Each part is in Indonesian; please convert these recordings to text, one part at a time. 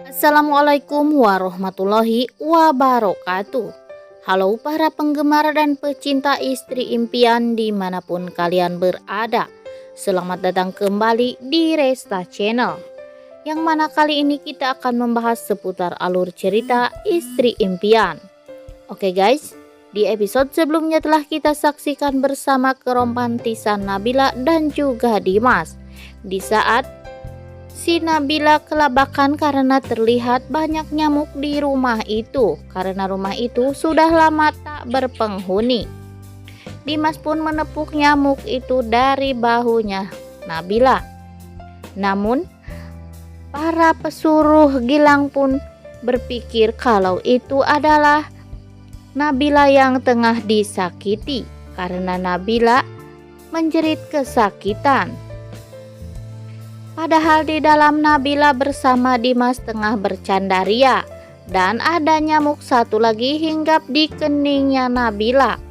Assalamualaikum warahmatullahi wabarakatuh. Halo para penggemar dan pecinta istri impian dimanapun kalian berada. Selamat datang kembali di Resta Channel, yang mana kali ini kita akan membahas seputar alur cerita istri impian. Oke guys, di episode sebelumnya telah kita saksikan bersama keromantisan Nabila dan juga Dimas. Di saat si Nabila kelabakan karena terlihat banyak nyamuk di rumah itu, karena rumah itu sudah lama tak berpenghuni. Dimas pun menepuk nyamuk itu dari bahunya Nabila. Namun para pesuruh Gilang pun berpikir kalau itu adalah Nabila yang tengah disakiti, karena Nabila menjerit kesakitan. Padahal di dalam Nabila bersama Dimas tengah bercanda ria, dan ada nyamuk satu lagi hinggap di keningnya Nabila.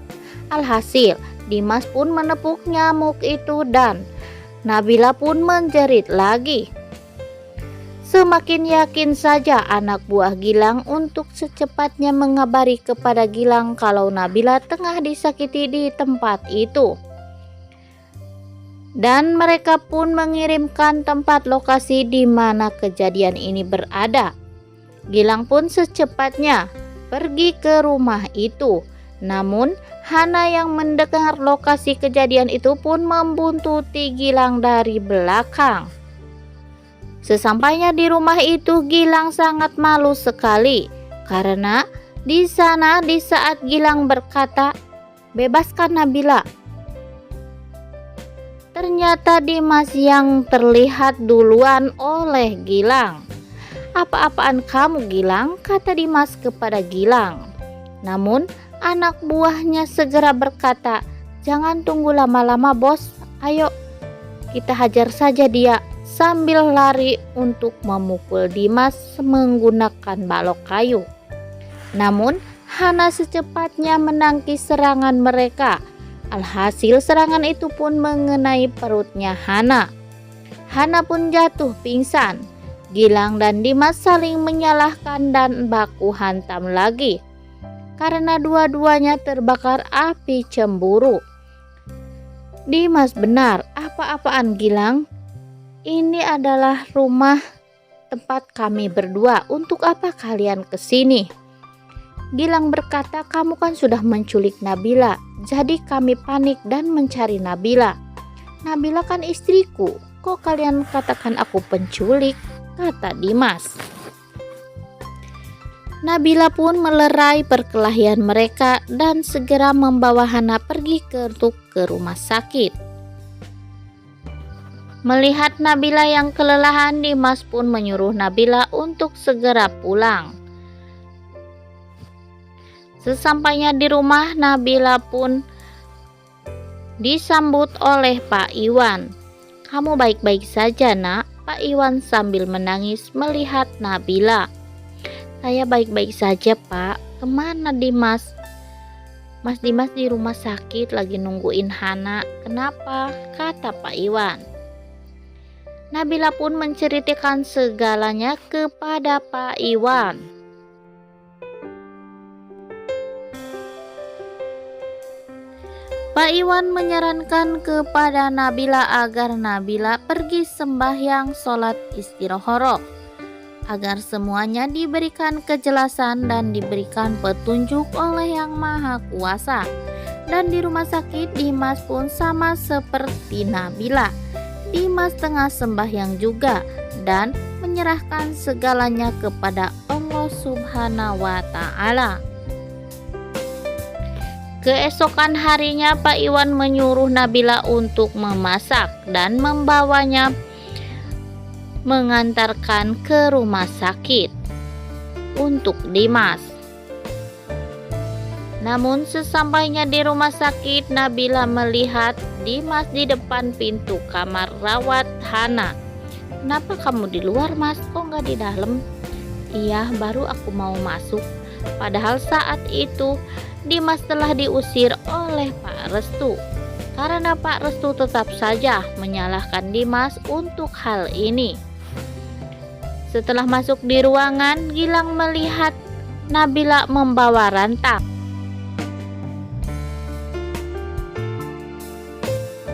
Alhasil Dimas pun menepuk nyamuk itu dan Nabila pun menjerit lagi. Semakin yakin saja anak buah Gilang untuk secepatnya mengabari kepada Gilang kalau Nabila tengah disakiti di tempat itu. Dan mereka pun mengirimkan tempat lokasi di mana kejadian ini berada. Gilang pun secepatnya pergi ke rumah itu. Namun Hana yang mendengar lokasi kejadian itu pun membuntuti Gilang dari belakang. Sesampainya di rumah itu, Gilang sangat malu sekali karena di sana di saat Gilang berkata, "Bebaskan Nabila," ternyata Dimas yang terlihat duluan oleh Gilang. "Apa-apaan kamu Gilang?" kata Dimas kepada Gilang. Namun anak buahnya segera berkata, "Jangan tunggu lama-lama bos, ayo kita hajar saja dia," sambil lari untuk memukul Dimas menggunakan balok kayu. Namun Hana secepatnya menangkis serangan mereka. Alhasil serangan itu pun mengenai perutnya Hana. Hana pun jatuh pingsan. Gilang dan Dimas saling menyalahkan dan baku hantam lagi karena dua-duanya terbakar api cemburu. "Dimas benar, apa-apaan Gilang? Ini adalah rumah tempat kami berdua. Untuk apa kalian kesini?" Gilang berkata, "Kamu kan sudah menculik Nabila, jadi kami panik dan mencari Nabila. Nabila kan istriku, kok kalian katakan aku penculik?" kata Dimas. Nabila pun melerai perkelahian mereka dan segera membawa Hana pergi ke rumah sakit. Melihat Nabila yang kelelahan, Dimas pun menyuruh Nabila untuk segera pulang. Sesampainya di rumah, Nabila pun disambut oleh Pak Iwan. "Kamu baik-baik saja nak?" Pak Iwan sambil menangis melihat Nabila. "Saya baik-baik saja Pak. Kemana Dimas?" "Mas Dimas di rumah sakit lagi nungguin Hana." "Kenapa?" kata Pak Iwan. Nabila pun menceritakan segalanya kepada Pak Iwan. Pak Iwan menyarankan kepada Nabila agar Nabila pergi sembahyang sholat istikharah, agar semuanya diberikan kejelasan dan diberikan petunjuk oleh Yang Maha Kuasa. Dan di rumah sakit, Dimas pun sama seperti Nabila. Dimas tengah sembahyang juga dan menyerahkan segalanya kepada Allah Subhanahu wa Ta'ala. Keesokan harinya, Pak Iwan menyuruh Nabila untuk memasak dan membawanya mengantarkan ke rumah sakit untuk Dimas. Namun sesampainya di rumah sakit, Nabila melihat Dimas di depan pintu kamar rawat Hana. "Kenapa kamu di luar Mas? Kok nggak di dalam?" "Iya, baru aku mau masuk." Padahal saat itu Dimas telah diusir oleh Pak Restu. karena Pak Restu tetap saja menyalahkan Dimas untuk hal ini. Setelah masuk di ruangan, Gilang melihat Nabila membawa rantang.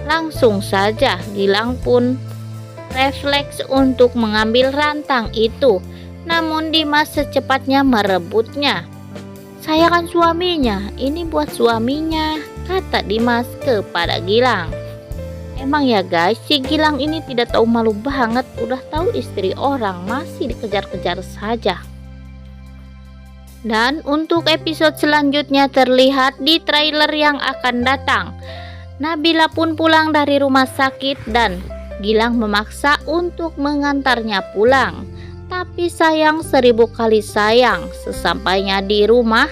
Langsung saja Gilang pun refleks untuk mengambil rantang itu. Namun Dimas secepatnya merebutnya. "Saya kan suaminya, ini buat suaminya," kata Dimas kepada Gilang. Emang ya guys, si Gilang ini tidak tahu malu banget, udah tahu istri orang masih dikejar-kejar saja. Dan untuk episode selanjutnya terlihat di trailer yang akan datang. Nabila pun pulang dari rumah sakit dan Gilang memaksa untuk mengantarnya pulang. Tapi sayang 1000 kali sayang, sesampainya di rumah,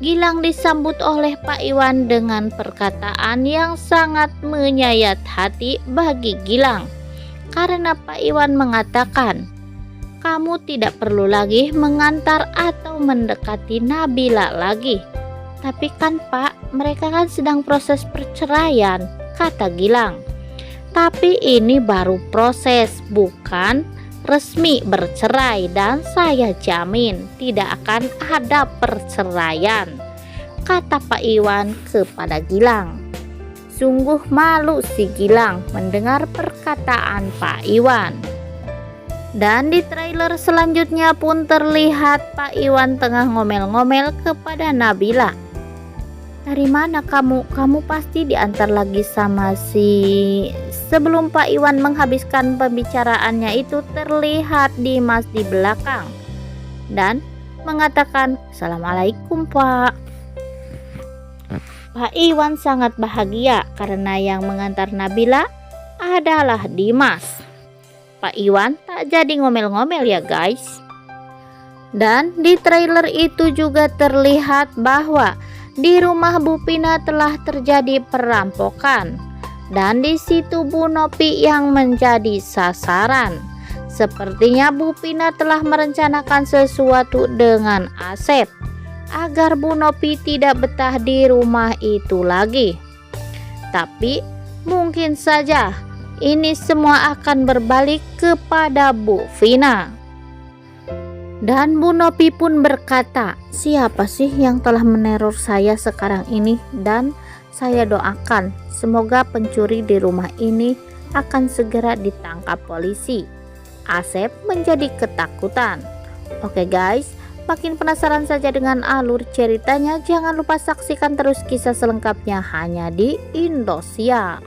Gilang disambut oleh Pak Iwan dengan perkataan yang sangat menyayat hati bagi Gilang. Karena Pak Iwan mengatakan, "Kamu tidak perlu lagi mengantar atau mendekati Nabila lagi." "Tapi kan Pak, mereka kan sedang proses perceraian," kata Gilang. "Tapi ini baru proses, bukan resmi bercerai, dan saya jamin tidak akan ada perceraian," kata Pak Iwan kepada Gilang. Sungguh malu si Gilang mendengar perkataan Pak Iwan. Dan di trailer selanjutnya pun terlihat Pak Iwan tengah ngomel-ngomel kepada Nabila. "Dari mana kamu? Kamu pasti diantar lagi sama si..." Sebelum Pak Iwan menghabiskan pembicaraannya itu terlihat Dimas di belakang dan mengatakan, "Assalamualaikum Pak." Pak Iwan sangat bahagia karena yang mengantar Nabila adalah Dimas. Pak Iwan tak jadi ngomel-ngomel ya guys. Dan di trailer itu juga terlihat bahwa di rumah Bu Pina telah terjadi perampokan. Dan di situ Bu Nopi yang menjadi sasaran. Sepertinya Bu Pina telah merencanakan sesuatu dengan Asep agar Bu Nopi tidak betah di rumah itu lagi. Tapi mungkin saja ini semua akan berbalik kepada Bu Vina. Dan Bu Nopi pun berkata, "Siapa sih yang telah meneror saya sekarang ini? Dan saya doakan semoga pencuri di rumah ini akan segera ditangkap polisi." Asep menjadi ketakutan. Oke guys, makin penasaran saja dengan alur ceritanya. Jangan lupa saksikan terus kisah selengkapnya hanya di Indosiar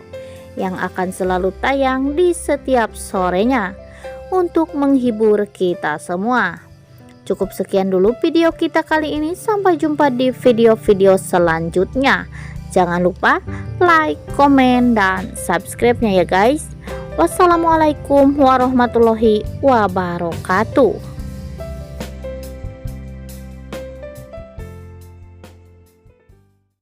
yang akan selalu tayang di setiap sorenya untuk menghibur kita semua. Cukup sekian dulu video kita kali ini. Sampai jumpa di video-video selanjutnya. Jangan lupa like, komen, dan subscribe-nya ya guys. Wassalamualaikum warahmatullahi wabarakatuh.